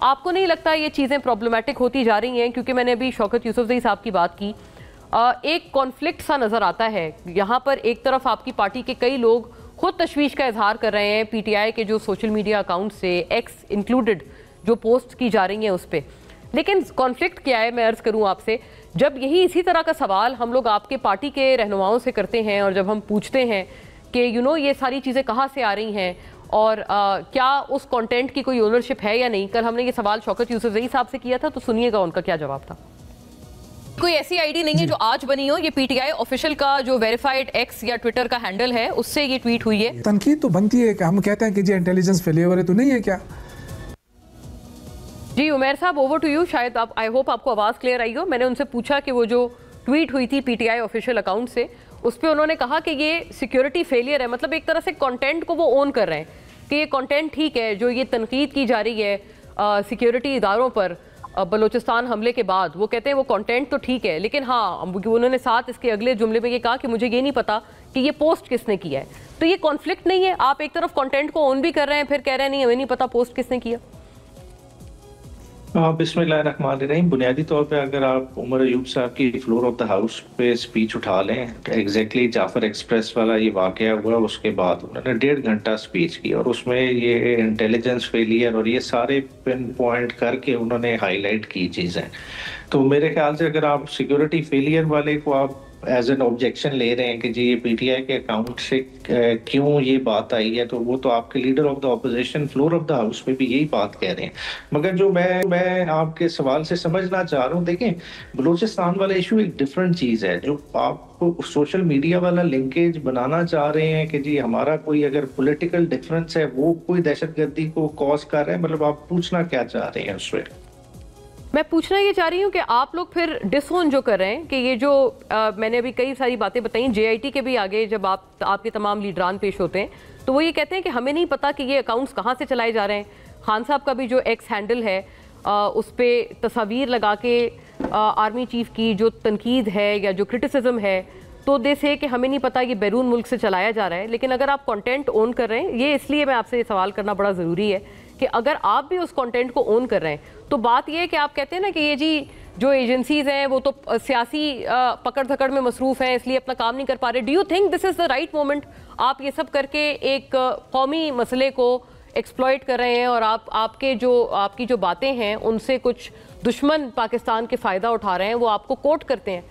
आपको नहीं लगता ये चीज़ें प्रॉब्लमेटिक होती जा रही हैं? क्योंकि मैंने अभी शौकत यूसुफजई साहब की बात की, एक कॉन्फ्लिक्ट सा नज़र आता है यहाँ पर। एक तरफ आपकी पार्टी के कई लोग खुद तशवीश का इजहार कर रहे हैं पीटीआई के जो सोशल मीडिया अकाउंट से, एक्स इंक्लूडेड, जो पोस्ट की जा रही हैं उस पर। लेकिन कॉन्फ्लिक्ट क्या है, मैं अर्ज़ करूँ आपसे, जब यही इसी तरह का सवाल हम लोग आपके पार्टी के रहनुमाओं से करते हैं और जब हम पूछते हैं कि ये सारी चीज़ें कहाँ से आ रही हैं और क्या उस कंटेंट की कोई ओनरशिप है या नहीं। कल हमने ये सवाल शौकत यूसुफजई साहब से किया था, तो सुनिएगा उनका क्या जवाब था। कोई ऐसी आईडी नहीं है जो आज बनी हो, ये पीटीआई ऑफिशियल का जो वेरीफाइड एक्स या ट्विटर का हैंडल है उससे ये ट्वीट हुई है। तनकीद तो बनती है कि हम कहते हैं कि जी इंटेलिजेंस फेलियर है, तो नहीं है क्या? जी उमेर साहब, ओवर टू यू। शायद आप, आई होप आपको आवाज़ क्लियर आई हो। मैंने उनसे पूछा कि वो जो ट्वीट हुई थी पीटीआई ऑफिशियल अकाउंट से, उस पर उन्होंने कहा कि ये सिक्योरिटी फेलियर है। मतलब एक तरह से कंटेंट को वो ओन कर रहे हैं कि ये कंटेंट ठीक है, जो ये तनकीद की जा रही है सिक्योरिटी इदारों पर बलूचिस्तान हमले के बाद। वो कहते हैं वो कंटेंट तो ठीक है, लेकिन हाँ, उन्होंने साथ इसके अगले जुमले में ये कहा कि मुझे ये नहीं पता कि ये पोस्ट किसने किया है। तो ये कॉन्फ्लिक्ट नहीं है? आप एक तरफ कंटेंट को ओन भी कर रहे हैं, फिर कह रहे हैं नहीं हमें नहीं पता पोस्ट किसने किया। बिस्मिल्लाहिर्रहमानिर्रहीम। बुनियादी तौर पे अगर आप उमर अयूब साहब की फ्लोर ऑफ द हाउस पे स्पीच उठा लें, एग्जैक्टली जाफर एक्सप्रेस वाला ये वाकया हुआ, उसके बाद उन्होंने 1.5 घंटा स्पीच की और उसमें ये इंटेलिजेंस फेलियर और ये सारे पिन पॉइंट करके उन्होंने हाईलाइट की चीज़ें। तो मेरे ख्याल से अगर आप सिक्योरिटी फेलियर वाले को आप एज एन ऑब्जेक्शन ले रहे हैं कि जी ये पीटीआई के अकाउंट से क्यों ये बात आई है, तो वो तो आपके leader of the opposition floor of the house में भी यही बात कह रहे हैं। मगर जो मैं आपके सवाल से समझना चाह रहा हूँ, देखें बलूचिस्तान वाला इशू एक डिफरेंट चीज़ है। जो आप सोशल मीडिया वाला लिंकेज बनाना चाह रहे हैं कि जी हमारा कोई अगर पॉलिटिकल डिफरेंस है वो कोई दहशतगर्दी को कॉज कर रहा है, मतलब आप पूछना क्या चाह रहे हैं उसमें? मैं पूछना ये चाह रही हूँ कि आप लोग फिर डिसोन जो कर रहे हैं कि ये जो मैंने अभी कई सारी बातें बताई, जेआईटी के भी आगे जब आपके तमाम लीडरान पेश होते हैं तो वो ये कहते हैं कि हमें नहीं पता कि ये अकाउंट्स कहाँ से चलाए जा रहे हैं। खान साहब का भी जो एक्स हैंडल है उस पर तस्वीर लगा के आर्मी चीफ की जो तनकीद है या जो क्रिटिसिज्म है, तो दे से कि हमें नहीं पता ये बैरून मुल्क से चलाया जा रहा है। लेकिन अगर आप कंटेंट ओन कर रहे हैं, ये इसलिए मैं आपसे सवाल करना बड़ा ज़रूरी है कि अगर आप भी उस कंटेंट को ओन कर रहे हैं तो बात ये है कि आप कहते हैं ना कि ये जी जो एजेंसीज हैं वो तो सियासी पकड़ धकड़ में मसरूफ़ हैं, इसलिए अपना काम नहीं कर पा रहे। Do you think this is the right moment? आप ये सब करके एक कौमी मसले को एक्सप्लॉइट कर रहे हैं और आपकी जो बातें हैं उनसे कुछ दुश्मन पाकिस्तान के फ़ायदा उठा रहे हैं, वो आपको कोट करते हैं।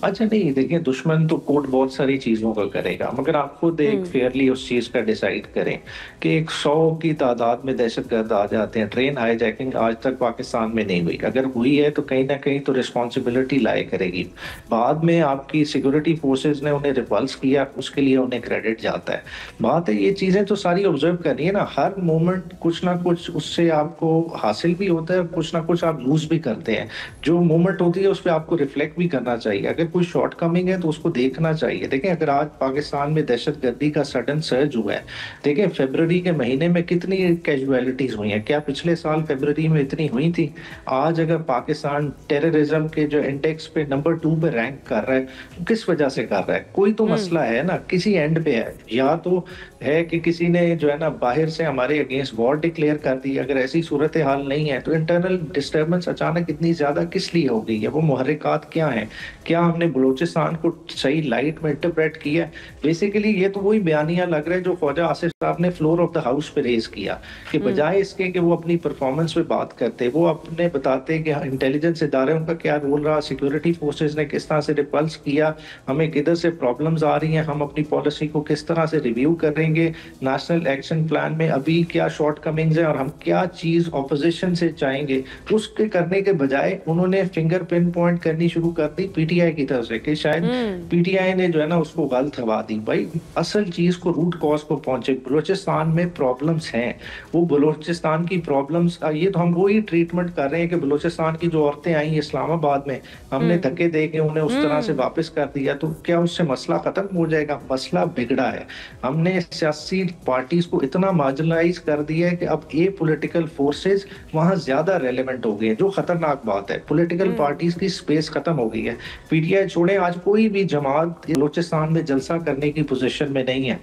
अच्छा नहीं, देखिए दुश्मन तो कोट बहुत सारी चीज़ों का करेगा, मगर आप खुद एक फेयरली उस चीज़ का डिसाइड करें कि 100 की तादाद में दहशतगर्द आ जाते हैं। ट्रेन हाईजैकिंग आज तक पाकिस्तान में नहीं हुई, अगर हुई है तो कहीं ना कहीं तो रिस्पॉन्सिबिलिटी लाए करेगी। बाद में आपकी सिक्योरिटी फोर्सेज ने उन्हें रिपल्स किया, उसके लिए उन्हें क्रेडिट जाता है। बात है ये चीज़ें तो सारी ऑब्जर्व करनी है ना, हर मोमेंट कुछ ना कुछ उससे आपको हासिल भी होता है, कुछ ना कुछ आप लूज भी करते हैं। जो मोमेंट होती है उस पर आपको रिफ्लेक्ट भी करना चाहिए। अगर कोई शॉर्ट कमिंग है तो उसको देखना चाहिए। देखें अगर आज पाकिस्तान में दहशतगर्दी का सडन सर्ज हुआ है, देखें फरवरी के महीने में कितनी कैजुअलिटीज हुई हैं, क्या पिछले साल फरवरी में इतनी हुई थी? आज अगर पाकिस्तान टेररिज्म के जो इंडेक्स पे नंबर 2 पे रैंक कर रहा है, किस वजह से कर रहा है? कोई तो मसला है ना, किसी एंड पे है। या तो है कि किसी ने जो है ना बाहर से हमारे अगेंस्ट वॉर डिक्लेयर कर दी। अगर ऐसी सूरत हाल नहीं है तो इंटरनल डिस्टर्बेंस अचानक इतनी ज्यादा किस लिए हो गई है? वो मुहर्रिकात क्या है? क्या हमने बलूचिस्तान को सही लाइट में इंटरप्रेट किया? बेसिकली ये तो वही बयानिया लग रहा है जो ख्वाजा आसिफ साहब ने फ्लोर ऑफ द हाउस पे रेज किया, कि बजाय इसके कि वो अपनी परफॉर्मेंस पे बात करते, वो अपने बताते कि इंटेलिजेंस इदारे उनका क्या रोल रहा, सिक्योरिटी फोर्सेज ने किस तरह से रिपल्स किया, हमें किधर से प्रॉब्लम्स आ रही हैं, हम अपनी पॉलिसी को किस तरह से रिव्यू करेंगे, नेशनल एक्शन प्लान में अभी क्या शॉर्ट कमिंग्स हैं और हम क्या चीज ऑपोजिशन से चाहेंगे, उसके करने के बजाय उन्होंने फिंगर पिन पॉइंट करनी शुरू कर दी पीटीआई की तरफ से कि शायद पीटीआई ने जो है ना उसको गलत हवा दी। भाई असल चीज को, रूट कॉज को पहुंचे। बलूचिस्तान में प्रॉब्लम्स हैं, वो बलूचिस्तान की प्रॉब्लम्स, ये तो हम वही ट्रीटमेंट कर रहे हैं कि बलूचिस्तान की जो औरतें आई इस्लामाबाद में, हमने धक्के दे के उन्हें उस तरह से वापस कर दिया, तो क्या उससे मसला खत्म हो जाएगा? मसला बिगड़ा है। हमने सियासी पार्टीज को इतना मार्जिनलाइज कर दिया है कि अब ये पॉलिटिकल फोर्सेज वहां ज्यादा रेलेवेंट हो गए हैं, जो खतरनाक बात है। पॉलिटिकल पार्टीज की स्पेस खत्म हो गई है। पीटीआई PTI छोड़े, आज कोई भी जमात बलूचिस्तान में जलसा करने की पोजीशन में नहीं है।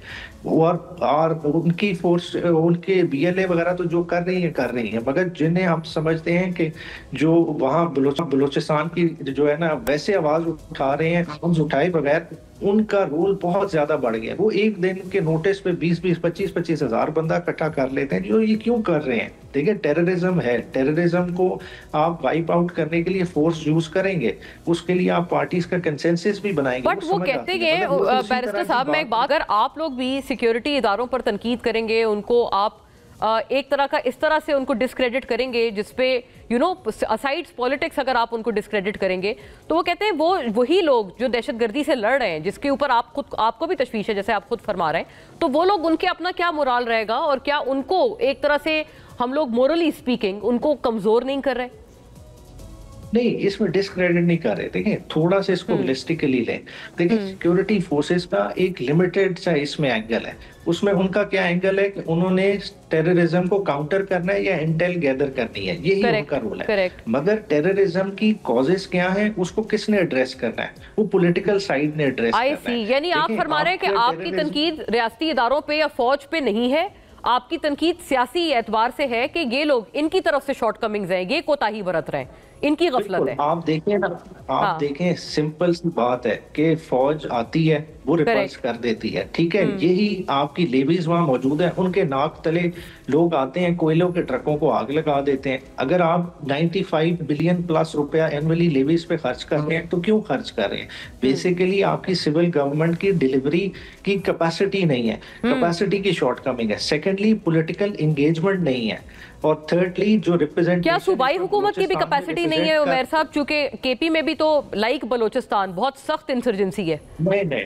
और उनकी फोर्स, उनके BLA वगैरह तो जो कर रही है, मगर जिन्हें हम समझते हैं कि जो वहाँ बलूचिस्तान की जो है ना वैसे आवाज उठा रहे हैं, आवाज उठाए बगैर, उनका रोल बहुत ज्यादा बढ़ गया। वो एक दिन के नोटिस पे 20-20, 25-25 हजार बंदा इकट्ठा कर लेते हैं। जो ये क्यों कर रहे हैं? देखिए, टेररिज्म है, टेररिज्म को आप वाइप आउट करने के लिए फोर्स यूज करेंगे, उसके लिए आप पार्टीज का कंसेंसस भी बनाएंगे। बट वो कहते हैं बैरिस्टर साहब, मैं एक बात, अगर आप लोग भी सिक्योरिटी इदारों पर तनकीद करेंगे, उनको आप एक तरह का इस तरह से उनको डिस्क्रेडिट करेंगे जिसपे असाइड्स पॉलिटिक्स, अगर आप उनको डिस्क्रेडिट करेंगे, तो वो कहते हैं वही लोग जो दहशतगर्दी से लड़ रहे हैं, जिसके ऊपर आपको भी तशवीश है, जैसे आप खुद फरमा रहे हैं, तो वो लोग, उनके अपना क्या मोरल रहेगा, और क्या उनको एक तरह से हम लोग मोरली स्पीकिंग उनको कमजोर नहीं कर रहे? नहीं, इसमें डिस्क्रेडिट नहीं कर रहे। देखिए, थोड़ा सा इसको होलिस्टिकली लें। देखिए, सिक्योरिटी फोर्सेस का एक लिमिटेड सा इसमें एंगल है। उसमें उनका क्या एंगल है कि उन्होंने टेररिज्म को काउंटर करना है या इंटेल गैदर करनी है, यही उनका रोल है। मगर टेररिज्म की कॉजेस क्या है, उसको किसने एड्रेस करना है? वो पॉलिटिकल साइड ने एड्रेस करना है। यानी आप फरमा रहे हैं कि आपकी तनकीद रियासती इदारों पे या फौज पे नहीं है, आपकी तनकीद सियासी एतबार से है कि ये लोग, इनकी तरफ से शॉर्टकमिंग्स हैं, ये कोताही बरत रहे हैं, इनकी गफलत है। आप देखें ना, आप देखें, सिंपल सी बात है कि फौज आती है, वो रिपल्स कर देती है, ठीक है। यही आपकी लेवीज वहां मौजूद है, उनके नाक तले लोग आते हैं, कोयलों के ट्रकों को आग लगा देते हैं। अगर आप 95 बिलियन प्लस रुपया एनुअली लेवीज पे खर्च कर रहे हैं, तो क्यों खर्च कर रहे हैं? बेसिकली आपकी सिविल गवर्नमेंट की डिलीवरी की कैपेसिटी नहीं है, कैपेसिटी की शॉर्टकमिंग है। सेकेंडली, पॉलिटिकल एंगेजमेंट नहीं है। और थर्डली, जो रिप्रेजेंट, क्या सूबाई हुकूमत की भी कैपेसिटी नहीं है उमैर साहब? चूंकि KP में भी तो लाइक बलोचिस्तान बहुत सख्त इंसर्जेंसी है। नहीं,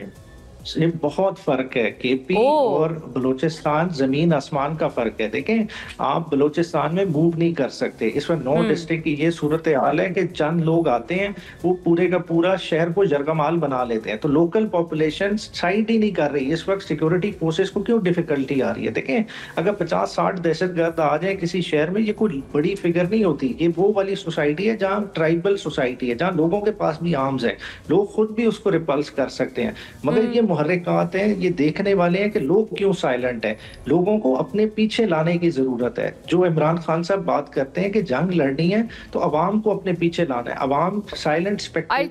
ये बहुत फर्क है। KP और बलूचिस्तान जमीन आसमान का फर्क है। देखें, आप बलूचिस्तान में मूव नहीं कर सकते। इसमें 9 डिस्ट्रिक्ट की ये सूरत हाल है कि चंद लोग आते हैं, वो पूरे का पूरा शहर को जरगमाल बना लेते हैं। तो लोकल पॉपुलेशन साइड ही नहीं कर रही। इस वक्त सिक्योरिटी फोर्सेस को क्यों डिफिकल्टी आ रही है? देखें, अगर 50-60 दहशतगर्द आ जाए किसी शहर में, ये कोई बड़ी फिगर नहीं होती। ये वो वाली सोसाइटी है जहाँ ट्राइबल सोसाइटी है, जहाँ लोगों के पास भी आर्म्स है, लोग खुद भी उसको रिपल्स कर सकते हैं। मगर ये मुहर्रिकात हैं, ये देखने वाले हैं कि लोग क्यों साइलेंट हैं। लोगों को अपने पीछे लाने की जरूरत है। जो इमरान खान साहब बात करते हैं कि जंग लड़नी है, तो अवाम को अपने पीछे लाना है। अवाम साइलेंट स्पेक्टेटर